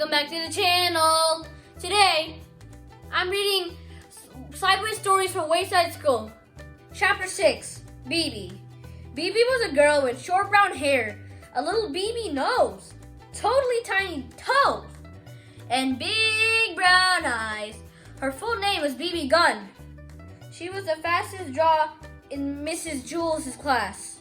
welcome back to the channel. Today, I'm reading Sideways Stories from Wayside School. Chapter 6, BB. BB was a girl with short brown hair, a little BB nose, totally tiny toes, and big brown eyes. Her full name was BB Gunn. She was the fastest drawer in Mrs. Jules' class.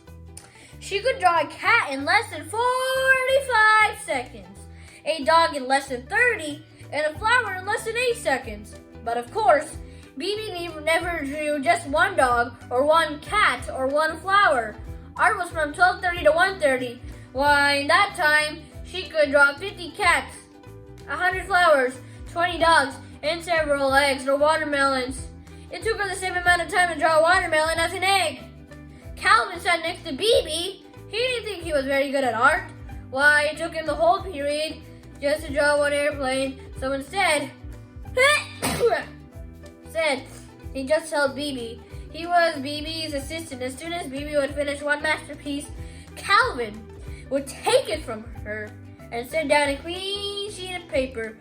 She could draw a cat in less than 45 seconds, a dog in less than 30, and a flower in less than 8 seconds. But of course, BB never drew just one dog, or one cat, or one flower. Art was from 12:30 to 1:30. Why, in that time, she could draw 50 cats, 100 flowers, 20 dogs, and several eggs or watermelons. It took her the same amount of time to draw a watermelon as an egg. Calvin sat next to BB. He didn't think he was very good at art. Why, it took him the whole period just to draw one airplane. So instead, he just told BB. He was BB's assistant. As soon as BB would finish one masterpiece, Calvin would take it from her and sit down a clean sheet of paper.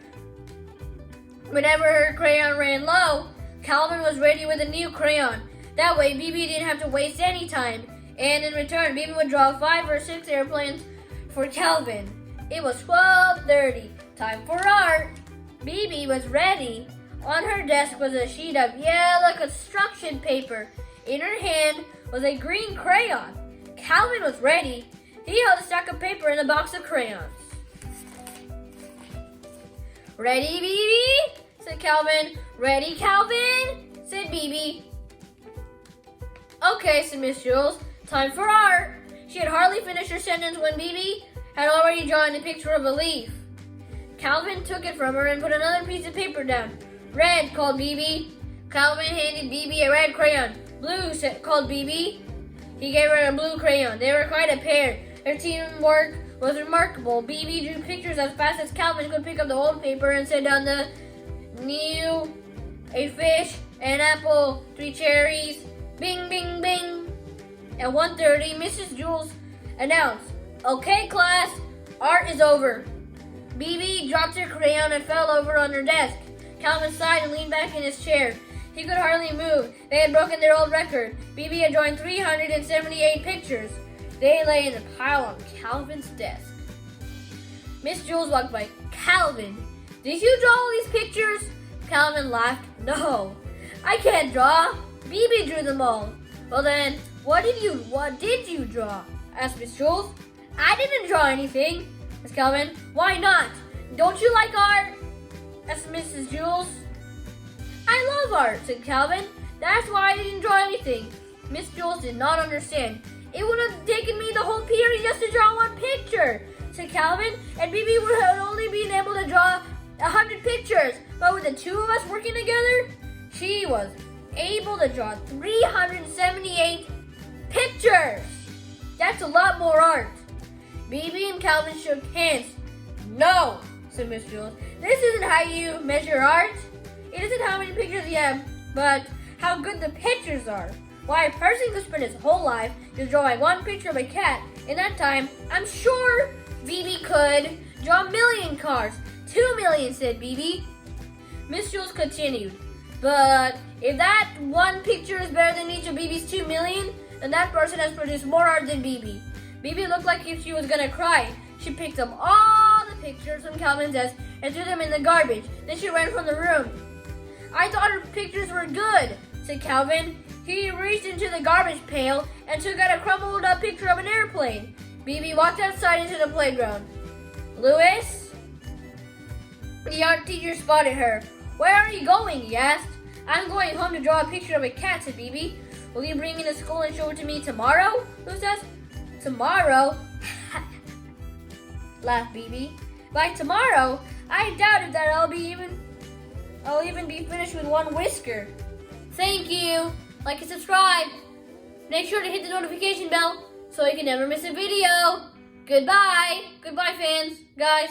Whenever her crayon ran low, Calvin was ready with a new crayon. That way, BB didn't have to waste any time. And in return, BB would draw 5 or 6 airplanes for Calvin. It was 12:30. Time for art. BB was ready. On her desk was a sheet of yellow construction paper. In her hand was a green crayon. Calvin was ready. He held a stack of paper and a box of crayons. "Ready, BB?" said Calvin. "Ready, Calvin?" said BB. "Okay," said Miss Jules. "Time for art." She had hardly finished her sentence when BB had already drawn a picture of a leaf. Calvin took it from her and put another piece of paper down. "Red," called BB. Calvin handed BB a red crayon. "Blue," called BB. He gave her a blue crayon. They were quite a pair. Their teamwork was remarkable. BB drew pictures as fast as Calvin could pick up the old paper and set down the new, a fish, an apple, 3 cherries. Bing, bing, bing. At 1:30, Mrs. Jules announced, "Okay, class, art is over." BB dropped her crayon and fell over on her desk. Calvin sighed and leaned back in his chair. He could hardly move. They had broken their old record. BB had drawn 378 pictures. They lay in a pile on Calvin's desk. Miss Jules walked by. "Calvin, did you draw all these pictures?" Calvin laughed. "No, I can't draw. BB drew them all." "Well then, what did you draw?" asked Miss Jules. "I didn't draw anything," asked Calvin. "Why not? Don't you like art?" asked Mrs. Jules. "I love art," said Calvin. "That's why I didn't draw anything." Miss Jules did not understand. "It would have taken me the whole period just to draw one picture," said Calvin, "and BB would have only been able to draw 100 pictures. But with the two of us working together, she was able to draw 378 pictures. That's a lot more art." BB and Calvin shook hands. "No," said Miss Jules. "This isn't how you measure art. It isn't how many pictures you have, but how good the pictures are. Why, a person could spend his whole life just drawing one picture of a cat. In that time, I'm sure BB could draw 1,000,000 cars." 2,000,000, said BB. Miss Jules continued, "But if that one picture is better than each of BB's 2,000,000, then that person has produced more art than BB." BB looked like if she was gonna cry. She picked up all the pictures from Calvin's desk and threw them in the garbage. Then she ran from the room. "I thought her pictures were good," said Calvin. He reached into the garbage pail and took out a crumpled up picture of an airplane. BB walked outside into the playground. "Louis?" The art teacher spotted her. "Where are you going?" he asked. "I'm going home to draw a picture of a cat," said BB. "Will you bring it to school and show it to me tomorrow?" Louis asked. "Tomorrow?" laughed BB. "By tomorrow, I doubt if that I'll even be finished with one whisker." Thank you. Like and subscribe. Make sure to hit the notification bell so you can never miss a video. Goodbye. Goodbye, fans. Guys.